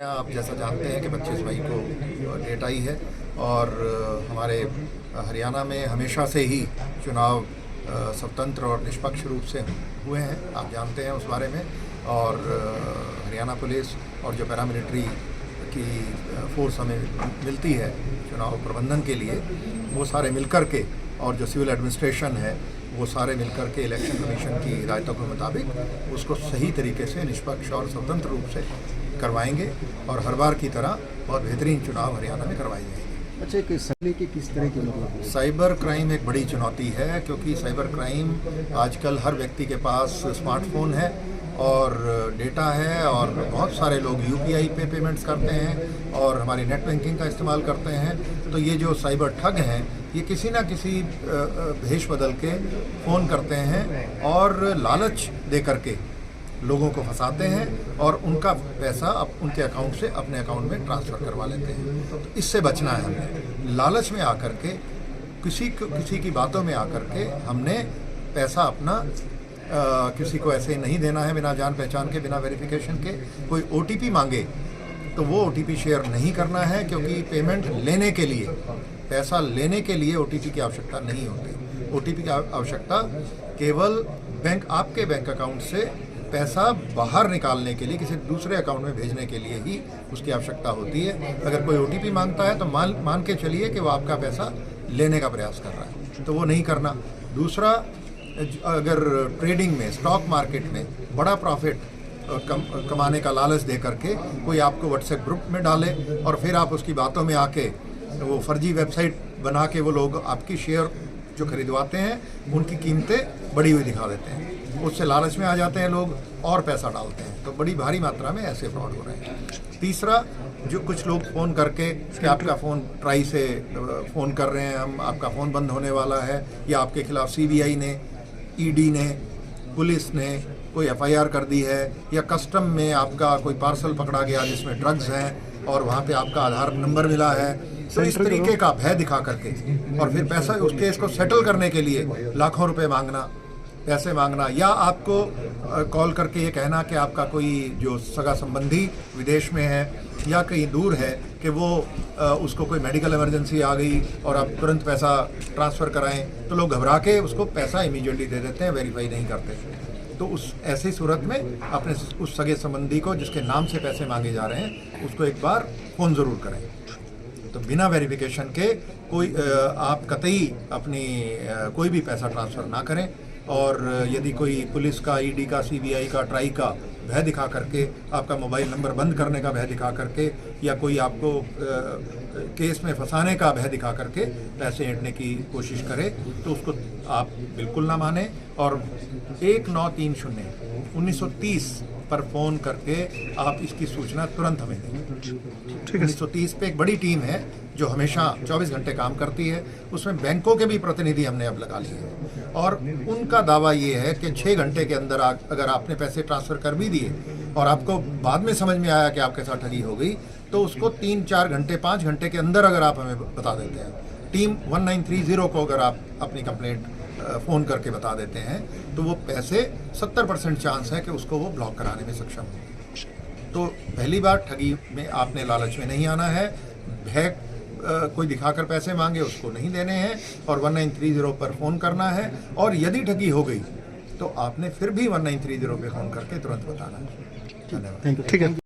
आप जैसा जानते हैं कि 25 मई को डेट आई है और हमारे हरियाणा में हमेशा से ही चुनाव स्वतंत्र और निष्पक्ष रूप से हुए हैं, आप जानते हैं उस बारे में। और हरियाणा पुलिस और जो पैरामिलिट्री की फोर्स हमें मिलती है चुनाव प्रबंधन के लिए, वो सारे मिलकर के, और जो सिविल एडमिनिस्ट्रेशन है वो सारे मिलकर के इलेक्शन कमीशन की हिदायतों के मुताबिक उसको सही तरीके से निष्पक्ष और स्वतंत्र रूप से करवाएंगे और हर बार की तरह बहुत बेहतरीन चुनाव हरियाणा में करवाए जाएंगे। अच्छा, कि सभी की किस तरह की मतलब साइबर क्राइम एक बड़ी चुनौती है, क्योंकि साइबर क्राइम आजकल हर व्यक्ति के पास स्मार्टफोन है और डेटा है, और बहुत सारे लोग यूपीआई पे पेमेंट्स करते हैं और हमारी नेट बैंकिंग का इस्तेमाल करते हैं। तो ये जो साइबर ठग हैं, ये किसी ना किसी भेष बदल के फ़ोन करते हैं और लालच दे करके लोगों को फंसाते हैं और उनका पैसा उनके अकाउंट से अपने अकाउंट में ट्रांसफ़र करवा लेते हैं। तो इससे बचना है हमें। लालच में आकर के किसी की बातों में आकर के हमने पैसा अपना किसी को ऐसे नहीं देना है बिना जान पहचान के, बिना वेरिफिकेशन के। कोई ओटीपी मांगे तो वो ओटीपी शेयर नहीं करना है, क्योंकि पेमेंट लेने के लिए, पैसा लेने के लिए ओटीपी की आवश्यकता नहीं होती। ओटीपी की आवश्यकता केवल आपके बैंक अकाउंट से पैसा बाहर निकालने के लिए, किसी दूसरे अकाउंट में भेजने के लिए ही उसकी आवश्यकता होती है। अगर कोई ओटीपी मांगता है तो मान के चलिए कि वो आपका पैसा लेने का प्रयास कर रहा है, तो वो नहीं करना। दूसरा, अगर ट्रेडिंग में, स्टॉक मार्केट में बड़ा प्रॉफिट कमाने का लालच दे करके कोई आपको व्हाट्सएप ग्रुप में डाले और फिर आप उसकी बातों में आके वो फर्जी वेबसाइट बना के वो लोग आपकी शेयर जो खरीदवाते हैं उनकी कीमतें बढ़ी हुई दिखा देते हैं, उससे लालच में आ जाते हैं लोग और पैसा डालते हैं। तो बड़ी भारी मात्रा में ऐसे फ्रॉड हो रहे हैं। तीसरा, जो कुछ लोग फ़ोन करके कि आपका फ़ोन ट्राई से फ़ोन कर रहे हैं, हम आपका फ़ोन बंद होने वाला है, या आपके खिलाफ सीबीआई ने, ईडी ने, पुलिस ने कोई एफआईआर कर दी है, या कस्टम में आपका कोई पार्सल पकड़ा गया जिसमें ड्रग्स हैं और वहाँ पे आपका आधार नंबर मिला है। तो इस तरीके का भय दिखा करके और फिर पैसा, उस केस को सेटल करने के लिए लाखों रुपए मांगना, पैसे मांगना, या आपको कॉल करके ये कहना कि आपका कोई जो सगा संबंधी विदेश में है या कहीं दूर है कि वो उसको कोई मेडिकल इमरजेंसी आ गई और आप तुरंत पैसा ट्रांसफ़र कराएं, तो लोग घबरा के उसको पैसा इमीडिएटली दे देते हैं, वेरीफाई नहीं करते। तो उस ऐसी सूरत में अपने उस सगे संबंधी को जिसके नाम से पैसे मांगे जा रहे हैं उसको एक बार फ़ोन ज़रूर करें। तो बिना वेरिफिकेशन के कोई आप कतई अपनी कोई भी पैसा ट्रांसफ़र ना करें। और यदि कोई पुलिस का, ईडी का, सीबीआई का, ट्राई का भय दिखा करके, आपका मोबाइल नंबर बंद करने का भय दिखा करके, या कोई आपको केस में फंसाने का भय दिखा करके पैसे ऐंठने की कोशिश करे, तो उसको आप बिल्कुल ना माने और 1930 1930 पर फ़ोन करके आप इसकी सूचना तुरंत हमें दें। 1930 पे एक बड़ी टीम है जो हमेशा 24 घंटे काम करती है। उसमें बैंकों के भी प्रतिनिधि हमने अब लगा लिए हैं और उनका दावा ये है कि 6 घंटे के अंदर अगर आपने पैसे ट्रांसफ़र कर भी दिए और आपको बाद में समझ में आया कि आपके साथ ठगी हो गई, तो उसको 3-4 घंटे, 5 घंटे के अंदर अगर आप हमें बता देते हैं, टीम 1930 को अगर आप अपनी कंप्लेंट फ़ोन करके बता देते हैं, तो वो पैसे 70% चांस है कि उसको वो ब्लॉक कराने में सक्षम हो। तो पहली बार ठगी में आपने लालच में नहीं आना है। भय कोई दिखाकर पैसे मांगे उसको नहीं देने हैं और 1930 पर फ़ोन करना है। और यदि ठगी हो गई तो आपने फिर भी 1930 पे फ़ोन करके तुरंत बताना है। धन्यवाद। ठीक है।